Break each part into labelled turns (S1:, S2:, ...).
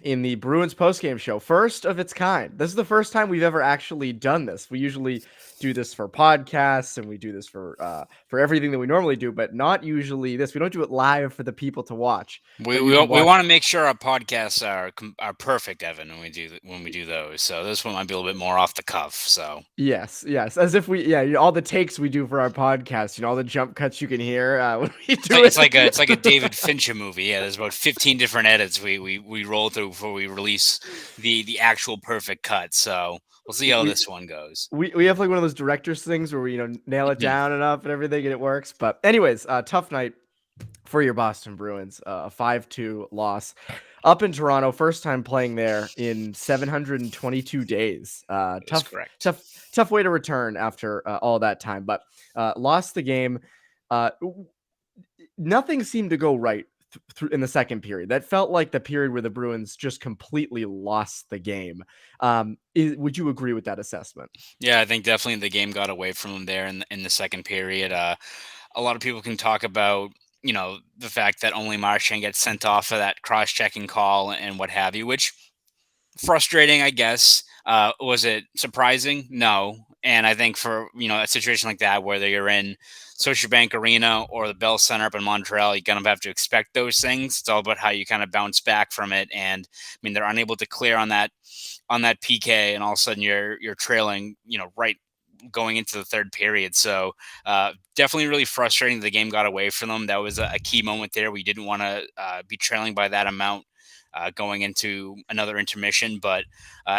S1: in the Bruins Postgame Show. First of its kind. This is the first time we've ever actually done this. We usually do this for podcasts and we do this for everything that we normally do, but not usually this. We don't do it live for the people to watch,
S2: We
S1: but you
S2: we,
S1: can
S2: we
S1: watch.
S2: want to make sure our podcasts are perfect, Evan, when we do those. So this one might be a little bit more off the cuff. So
S1: Yes, as if all the takes we do for our podcast, all the jump cuts you can hear when we
S2: it's
S1: do
S2: like
S1: it.
S2: it's like a David Fincher movie. Yeah, there's about 15 different edits we roll through before we release the actual perfect cut. So we'll see how
S1: we
S2: this one goes.
S1: we have like one of those director's things where we nail it
S2: Mhm.
S1: down enough and everything and it works. But anyways, tough night for your Boston Bruins, a 5-2 loss up in Toronto. First time playing there in 722 days.
S2: That is correct.
S1: Tough way to return after all that time, but lost the game. Uh, Nothing seemed to go right in the second period. That felt like the period where the Bruins just completely lost the game. Would you agree with that assessment?
S2: Yeah, I think definitely the game got away from them there in the second period. A lot of people can talk about the fact that only Marchand gets sent off for that cross-checking call and what have you, which frustrating, I guess. Was it surprising? No. And I think for a situation like that, whether you're in Scotiabank Arena or the Bell Center up in Montreal, you kind of have to expect those things. It's all about how you kind of bounce back from it. And I mean, they're unable to clear on that PK, and all of a sudden you're trailing, right going into the third period. So definitely really frustrating. The game got away from them. That was a key moment there. We didn't want to be trailing by that amount going into another intermission. But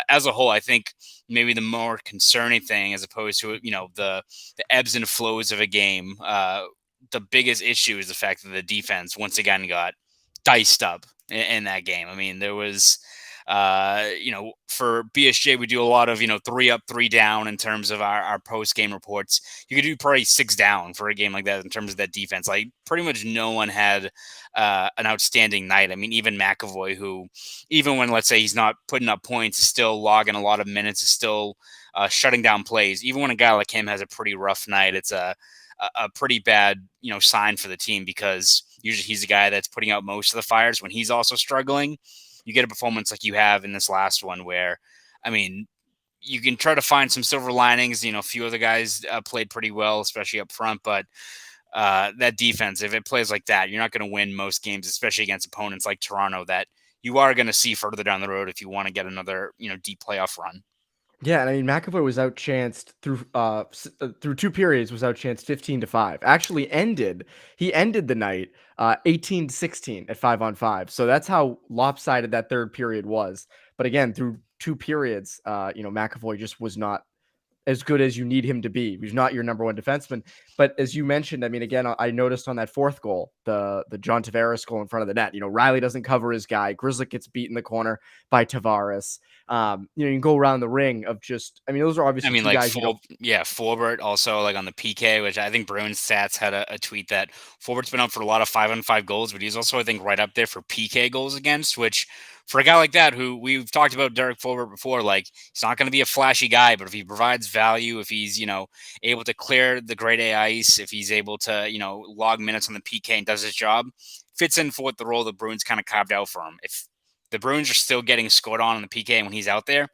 S2: as a whole, I think maybe the more concerning thing, as opposed to the ebbs and flows of a game, the biggest issue is the fact that the defense once again got diced up in that game. I mean, there was for BSJ, we do a lot of, 3 up, 3 down in terms of our post game reports. You could do probably 6 down for a game like that in terms of that defense. Like, pretty much no one had an outstanding night. I mean, even McAvoy, who, even when, let's say, he's not putting up points, is still logging a lot of minutes, is still shutting down plays. Even when a guy like him has a pretty rough night, it's a pretty bad, sign for the team, because usually he's the guy that's putting out most of the fires when he's also struggling. You get a performance like you have in this last one where, I mean, you can try to find some silver linings. A few other guys played pretty well, especially up front, but that defense, if it plays like that, you're not going to win most games, especially against opponents like Toronto that you are going to see further down the road if you want to get another, deep playoff run.
S1: Yeah, and I mean McAvoy was outchanced through 2 periods, was outchanced 15-5. Actually ended the night 18-16 at 5-on-5. So that's how lopsided that third period was. But again, through 2 periods, McAvoy just was not as good as you need him to be. He's not your number one defenseman. But as you mentioned, I mean, again, I noticed on that fourth goal, the John Tavares goal in front of the net, Riley doesn't cover his guy. Grizzlick gets beat in the corner by Tavares. You can go around the ring of just, I mean, those are
S2: I
S1: obviously
S2: mean,
S1: two
S2: like
S1: guys you don't.
S2: Forbert also, like on the PK, which I think Bruins Stats had a tweet that Forbert's been up for a lot of 5-on-5 goals, but he's also, I think, right up there for PK goals against, which for a guy like that, who we've talked about Derek Forbert before, like, he's not going to be a flashy guy, but if he provides value, if he's, able to clear the grade A ice, if he's able to, log minutes on the PK and does his job, fits in for what the role the Bruins kind of carved out for him. If the Bruins are still getting scored on the PK when he's out there,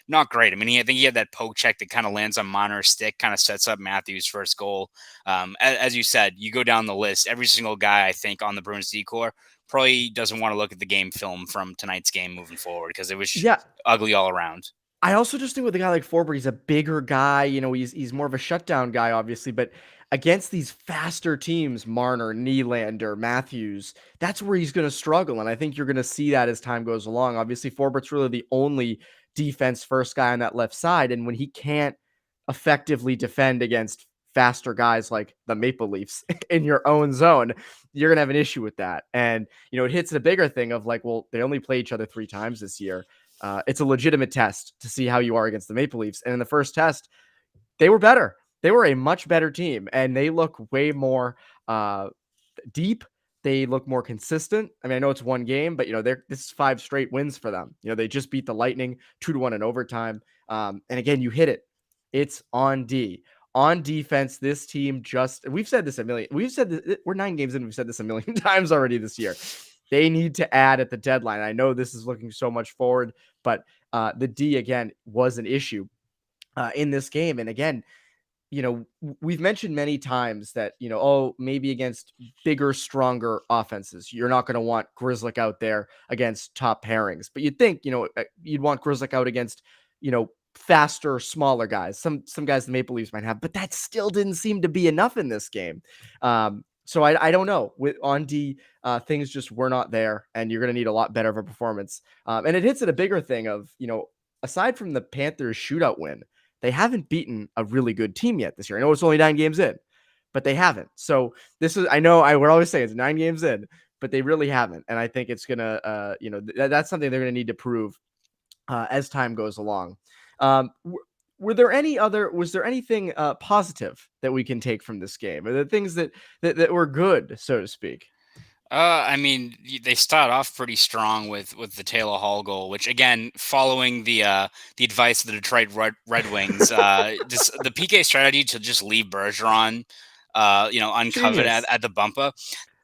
S2: not great. I mean, I think he had that poke check that kind of lands on Marner's stick, kind of sets up Matthews' first goal. As you said, you go down the list, every single guy, I think, on the Bruins decor probably doesn't want to look at the game film from tonight's game moving forward, because it was
S1: Yeah.
S2: ugly all around.
S1: I also just think with a guy like Forbert, he's a bigger guy. He's more of a shutdown guy, obviously, but against these faster teams, Marner, Nylander, Matthews, that's where he's going to struggle. And I think you're going to see that as time goes along. Obviously, Forbert's really the only defense first guy on that left side. And when he can't effectively defend against faster guys like the Maple Leafs in your own zone, you're going to have an issue with that. And, it hits the bigger thing of like, well, they only play each other 3 times this year. It's a legitimate test to see how you are against the Maple Leafs. And in the first test, they were better. They were a much better team, and they look way more deep. They look more consistent. I mean, I know it's one game, but this is 5 straight wins for them. They just beat the Lightning 2-1 in overtime. And again, you hit it. It's on D. On defense, this team we've said this a million. We're 9 games in. We've said this a million times already this year. They need to add at the deadline. I know this is looking so much forward, but the D again was an issue in this game. And again, we've mentioned many times that, oh, maybe against bigger, stronger offenses, you're not going to want Grizzlick out there against top pairings. But you'd think, you'd want Grizzlick out against, faster, smaller guys. Some guys the Maple Leafs might have, but that still didn't seem to be enough in this game. So I don't know. On D, things just were not there, and you're going to need a lot better of a performance. And it hits at a bigger thing of, aside from the Panthers shootout win, they haven't beaten a really good team yet this year. I know it's only 9 games in, but they haven't. So this is, I know we're always saying it's 9 games in, but they really haven't. And I think it's going to, that's something they're going to need to prove as time goes along. Was there anything positive that we can take from this game? Are there things that were good, so to speak?
S2: I mean, they start off pretty strong with the Taylor Hall goal, which again, following the advice of the Detroit Red Wings, just the PK strategy to just leave Bergeron, uncovered
S1: Genius.
S2: at the bumper.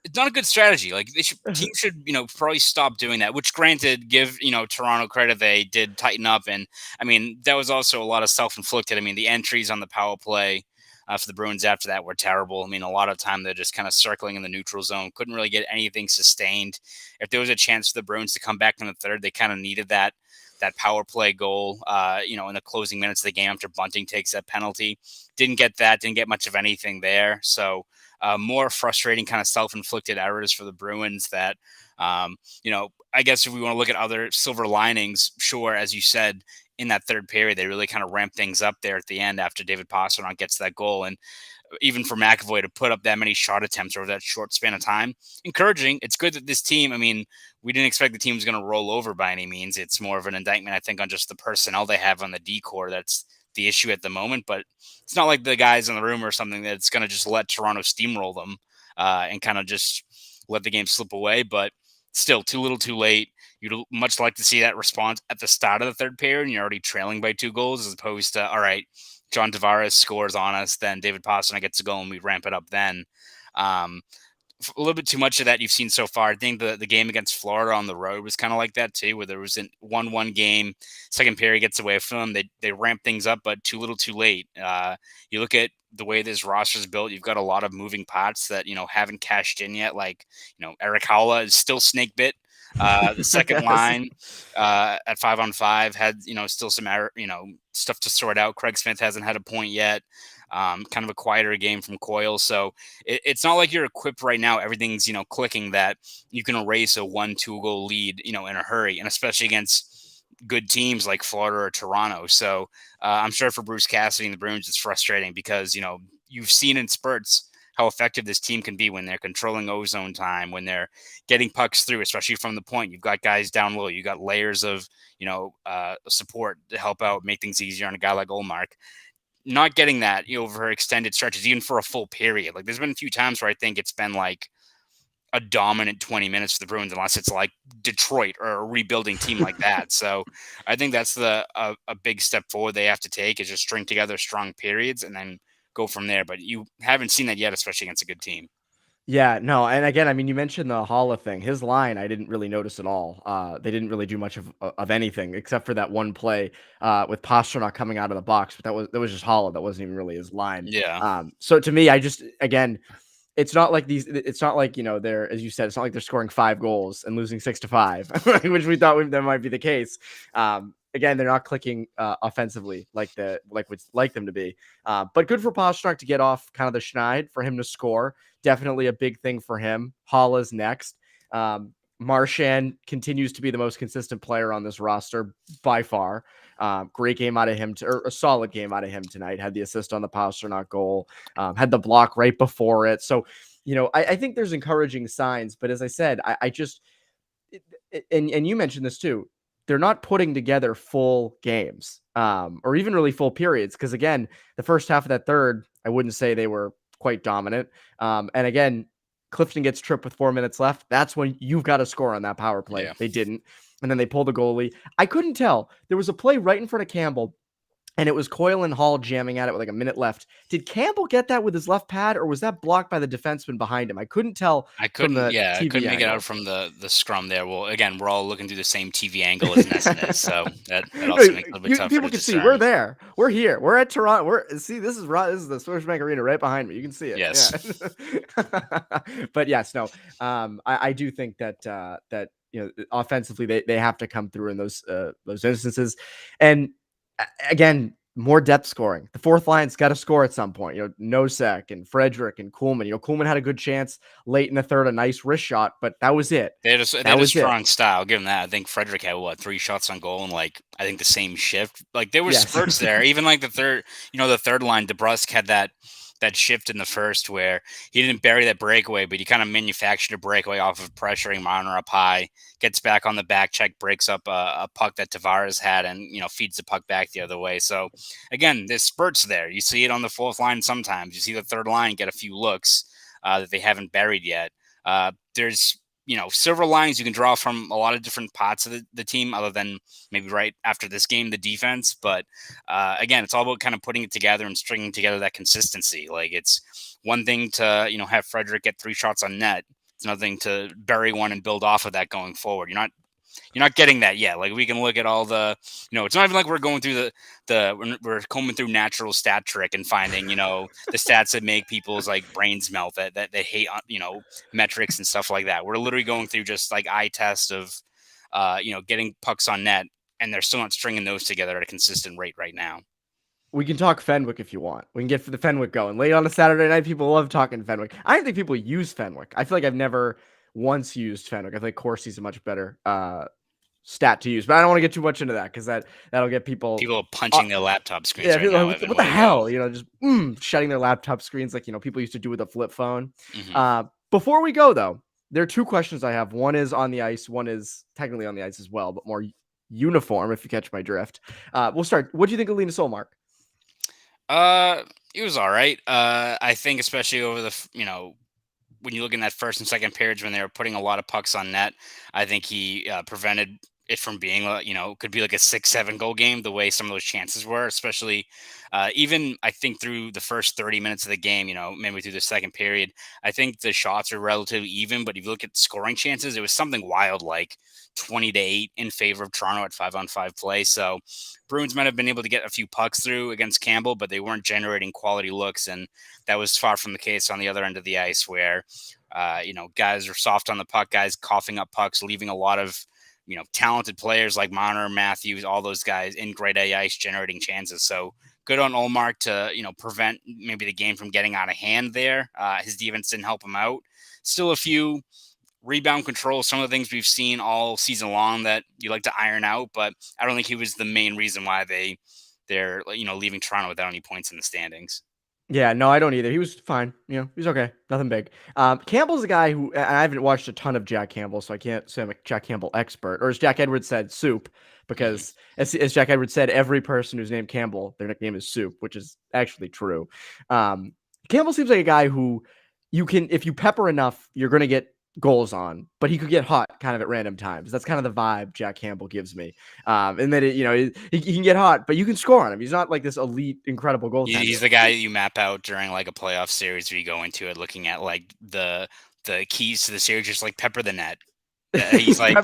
S2: It's not a good strategy. Like teams should, probably stop doing that. Which, granted, give Toronto credit, they did tighten up, and I mean that was also a lot of self-inflicted. I mean the entries on the power play for the Bruins after that were terrible. I mean a lot of time they're just kind of circling in the neutral zone, couldn't really get anything sustained. If there was a chance for the Bruins to come back in the third, they kind of needed that power play goal, in the closing minutes of the game after Bunting takes that penalty. Didn't get that, didn't get much of anything there. So more frustrating kind of self-inflicted errors for the Bruins that, I guess if we want to look at other silver linings, sure, as you said, in that third period, they really kind of ramped things up there at the end after David Pastrnak gets that goal. And even for McAvoy to put up that many shot attempts over that short span of time, encouraging. It's good that this team, I mean, we didn't expect the team was going to roll over by any means. It's more of an indictment, I think, on just the personnel they have on the D core. That's the issue at the moment, but it's not like the guys in the room or something that's going to just let Toronto steamroll them and kind of just let the game slip away. But still, too little, too late. You'd much like to see that response at the start of the third period, and you're already trailing by 2 goals, as opposed to, all right, John Tavares scores on us, then David Pastrnak gets a goal, and we ramp it up then. A little bit too much of that you've seen so far. I think the game against Florida on the road was kind of like that too, where there was a 1-1 game, second period gets away from them. They ramp things up, but too little too late. You look at the way this roster is built, you've got a lot of moving parts that, haven't cashed in yet. Like, Eric Howla is still snake bit. The second line at 5-on-5 had, still some stuff to sort out. Craig Smith hasn't had a point yet. Kind of a quieter game from Coyle. So it's not like you're equipped right now. Everything's, clicking that you can erase a 1-2 goal lead, in a hurry, and especially against good teams like Florida or Toronto. So I'm sure for Bruce Cassidy and the Bruins, it's frustrating because, you've seen in spurts how effective this team can be when they're controlling ozone time, when they're getting pucks through, especially from the point. You've got guys down low. You got layers of, support to help out, make things easier on a guy like Olmark. Not getting that, over extended stretches, even for a full period. Like there's been a few times where I think it's been like a dominant 20 minutes for the Bruins, unless it's like Detroit or a rebuilding team like that. So I think that's a big step forward they have to take, is just string together strong periods and then go from there. But you haven't seen that yet, especially against a good team.
S1: Yeah, no, and again, I mean, you mentioned the Holla thing. His line, I didn't really notice at all. They didn't really do much of anything except for that one play with Pastrnak coming out of the box. But that was just Holla. That wasn't even really his line.
S2: Yeah.
S1: So to me, I just again, it's not like It's not like they're, as you said, it's not like they're scoring 5 goals and losing 6-5, which we thought that might be the case. Again, they're not clicking offensively like we'd like them to be. But good for Pastrnak to get off kind of the schneid, for him to score. Definitely a big thing for him. Holla's next. Marchand continues to be the most consistent player on this roster by far. Great game out of him, or a solid game out of him tonight. Had the assist on the Pastrnak goal. Had the block right before it. So, I think there's encouraging signs. But as I said, I just and you mentioned this too. They're not putting together full games, or even really full periods. Because again, the first half of that third, I wouldn't say they were quite dominant. And again, Clifton gets tripped with 4 minutes left. That's when you've got to score on that power play.
S2: Yeah.
S1: They didn't. And then they pulled the goalie. I couldn't tell. There was a play right in front of Campbell. and it was Coyle and Hall jamming at it with like a minute left. Did Campbell get that with his left pad, or was that blocked by the defenseman behind him? I couldn't tell
S2: I
S1: from
S2: couldn't,
S1: the
S2: yeah, I
S1: TV
S2: couldn't make it out
S1: angle.
S2: from the scrum there. Well, again, we're all looking through the same TV angle as Nesson is, so that also makes it a little bit tougher
S1: People
S2: to
S1: can see we're
S2: discern.
S1: there. We're here. We're at Toronto. This is the Scotiabank Arena right behind me. You can see it.
S2: Yes.
S1: Yeah. But yes, no. I do think that that offensively they have to come through in those instances, and again, more depth scoring. The fourth line's got to score at some point. Nosek and Frederick and Kuhlman. Kuhlman had a good chance late in the third, a nice wrist shot, but that was it.
S2: They had
S1: That
S2: a
S1: was it.
S2: strong style. Give them that. I think Frederick had 3 shots on goal, and I think the same shift. Like there were
S1: Yes.
S2: spurts there. Even like the third line, DeBrusque had that shift in the first where he didn't bury that breakaway, but he kind of manufactured a breakaway off of pressuring Marner up high, gets back on the back check, breaks up a puck that Tavares had, and feeds the puck back the other way. So again, there's spurts there. You see it on the fourth line sometimes. You see the third line get a few looks that they haven't buried yet. There's several lines you can draw from a lot of different parts of the team, other than maybe right after this game, the defense. But again, it's all about kind of putting it together and stringing together that consistency. Like it's one thing to, have Frederick get 3 shots on net. It's another thing to bury one and build off of that going forward. You're not getting that yet. Like we can look at all the, it's not even like we're going through we're combing through natural stat trick and finding, the stats that make people's like brains melt that they hate, metrics and stuff like that. We're literally going through just like eye test of, getting pucks on net, and they're still not stringing those together at a consistent rate right now.
S1: We can talk Fenwick if you want. We can get for the Fenwick going. Late on a Saturday night, people love talking Fenwick. I don't think people use Fenwick. I feel like I've never once used Fenwick. I feel like Corsi's a much better stat to use, but I don't want to get too much into that because that'll get people
S2: punching their laptop screens right
S1: people
S2: now.
S1: like,
S2: Evan,
S1: what the hell? Just shutting their laptop screens like people used to do with a flip phone.
S2: Mm-hmm.
S1: Before we go though, there are 2 questions I have. One is on the ice. One is technically on the ice as well, but more uniform. If you catch my drift, we'll start. What do you think of Linus Ullmark?
S2: He was all right. I think especially over when you look in that first and second periods when they were putting a lot of pucks on net, I think he prevented it from being, could be like a 6-7 goal game the way some of those chances were, especially even I think through the first 30 minutes of the game, maybe through the second period. I think the shots are relatively even, but if you look at scoring chances, it was something wild like 20-8 in favor of Toronto at 5-on-5 play. So Bruins might have been able to get a few pucks through against Campbell, but they weren't generating quality looks. And that was far from the case on the other end of the ice where, guys are soft on the puck, guys coughing up pucks, leaving a lot of, talented players like Marner, Matthews, all those guys in grade A ice generating chances. So good on Ullmark to, prevent maybe the game from getting out of hand there. His defense didn't help him out. Still a few rebound control, some of the things we've seen all season long that you like to iron out, but I don't think he was the main reason why they're leaving Toronto without any points in the standings.
S1: Yeah, no, I don't either. He was fine. He's okay. Nothing big. Campbell's a guy who, and I haven't watched a ton of Jack Campbell, so I can't say I'm a Jack Campbell expert. Or as Jack Edwards said, soup, because as Jack Edwards said, every person who's named Campbell, their nickname is soup, which is actually true. Campbell seems like a guy who if you pepper enough, you're going to get goals on, but he could get hot kind of at random times. That's kind of the vibe Jack Campbell gives me. And that he can get hot, but you can score on him. He's not like this elite, incredible goaltender.
S2: He's the guy that you map out during like a playoff series where you go into it looking at like the keys to the series, just like pepper the net. He's like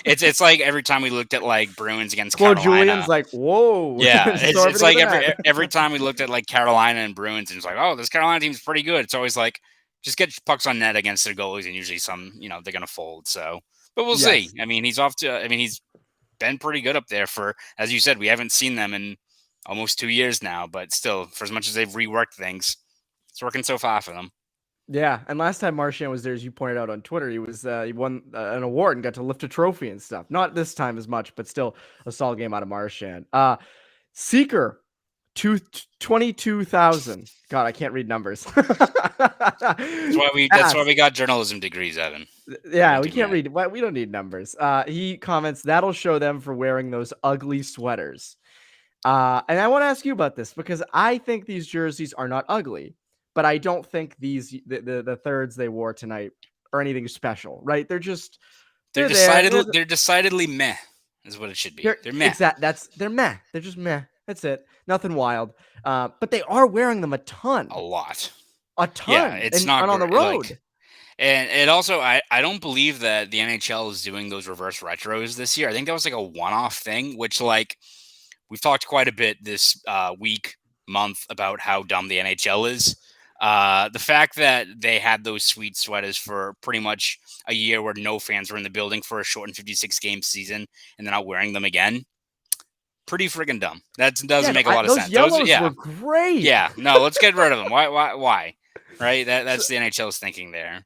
S2: it's like every time we looked at like Bruins against
S1: Claude
S2: Carolina,
S1: Julian's like, whoa.
S2: Yeah, it's like every time we looked at like Carolina and Bruins, and it's like, oh, this Carolina team's pretty good. It's always like, just get pucks on net against their goalies, and usually they're gonna fold. So, but we'll see. I mean, he's been pretty good up there for, as you said, we haven't seen them in almost 2 years now, but still, for as much as they've reworked things, it's working so far for them.
S1: Yeah, and last time Marchand was there, as you pointed out on Twitter, he won an award and got to lift a trophy and stuff. Not this time as much, but still a solid game out of Marchand. Seeker, 22,000. God, I can't read numbers.
S2: That's why we got journalism degrees, Evan.
S1: Yeah, we can't read. We don't need numbers. He comments, that'll show them for wearing those ugly sweaters. And I want to ask you about this because I think these jerseys are not ugly. But I don't think the thirds they wore tonight are anything special, right? They're
S2: decidedly meh, is what it should be. They're meh.
S1: They're meh. They're just meh. That's it. Nothing wild. But they are wearing them a ton.
S2: A lot.
S1: A
S2: Yeah,
S1: ton.
S2: it's
S1: And
S2: not
S1: on the
S2: great. Like,
S1: road.
S2: and it also, I don't believe that the NHL is doing those reverse retros this year. I think that was like a one-off thing, which, like, we've talked quite a bit this month about how dumb the NHL is. The fact that they had those sweet sweaters for pretty much a year where no fans were in the building for a shortened 56 game season, and they're not wearing them again, pretty friggin' dumb. That
S1: Yeah,
S2: doesn't
S1: no,
S2: make a lot of
S1: those
S2: sense. Those,
S1: yellows
S2: yeah,
S1: were great.
S2: yeah, no, let's get rid of them. Why? Right?
S1: So,
S2: That's the NHL's thinking there.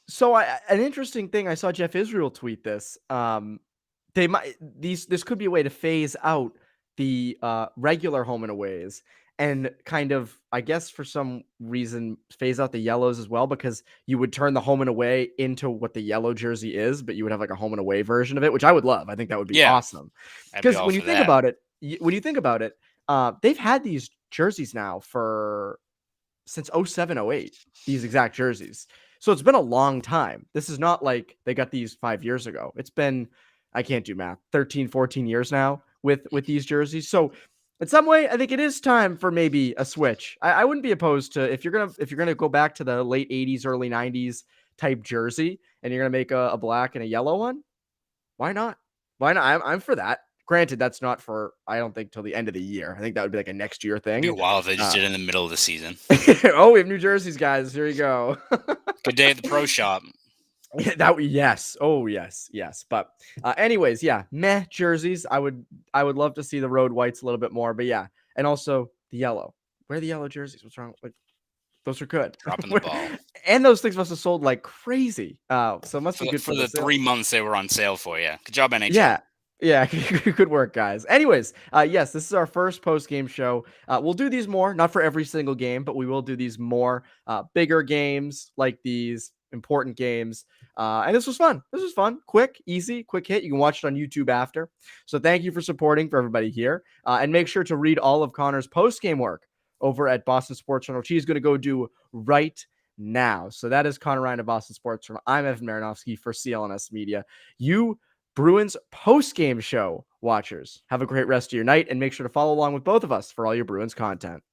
S1: so an interesting thing, I saw Jeff Israel tweet this. They might this could be a way to phase out the regular home and aways and kind of, I guess, for some reason phase out the yellows as well, because you would turn the home and away into what the yellow jersey is, but you would have like a home and away version of it, which I would love. I think that would be
S2: Yeah,
S1: awesome.
S2: I'd be
S1: Because
S2: all
S1: when you
S2: for
S1: think
S2: that.
S1: about it, they've had these jerseys now for since 07, 08, these exact jerseys. So it's been a long time. This is not like they got these 5 years ago. It's been, I can't do math, 13, 14 years now with these jerseys. So in some way, I think it is time for maybe a switch. I wouldn't be opposed to, if you're gonna go back to the late 80s, early 90s type jersey, and you're gonna make a black and a yellow one. Why not? Why not? I'm for that. Granted, that's not for, I don't think, till the end of the year. I think that would be like a next year
S2: It'd be
S1: thing.
S2: wild if they just did it in the middle of the season.
S1: Oh, we have new jerseys, guys. Here you go.
S2: Good day at the pro shop.
S1: Yes. Oh, yes, yes. But anyways, yeah, meh jerseys. I would love to see the road whites a little bit more, but yeah, and also the yellow. Where are the yellow jerseys? What's wrong? Like, those are good.
S2: Dropping the ball.
S1: And those things must have sold like crazy. So it must be good
S2: For
S1: for
S2: the
S1: the sale.
S2: 3 months they were on sale for you. Good job, NHL.
S1: Yeah. Yeah, good work, guys. Anyways, yes, this is our first post-game show. We'll do these more, not for every single game, but we will do these more bigger games like these, important games. And this was fun. This was fun. Quick, easy, quick hit. You can watch it on YouTube after. So thank you for supporting, for everybody here. And make sure to read all of Conor's post-game work over at Boston Sports Journal, which he's going to go do right now. So that is Conor Ryan of Boston Sports Journal. I'm Evan Marinfosky for CLNS Media. You Bruins Postgame Show watchers, have a great rest of your night, and make sure to follow along with both of us for all your Bruins content.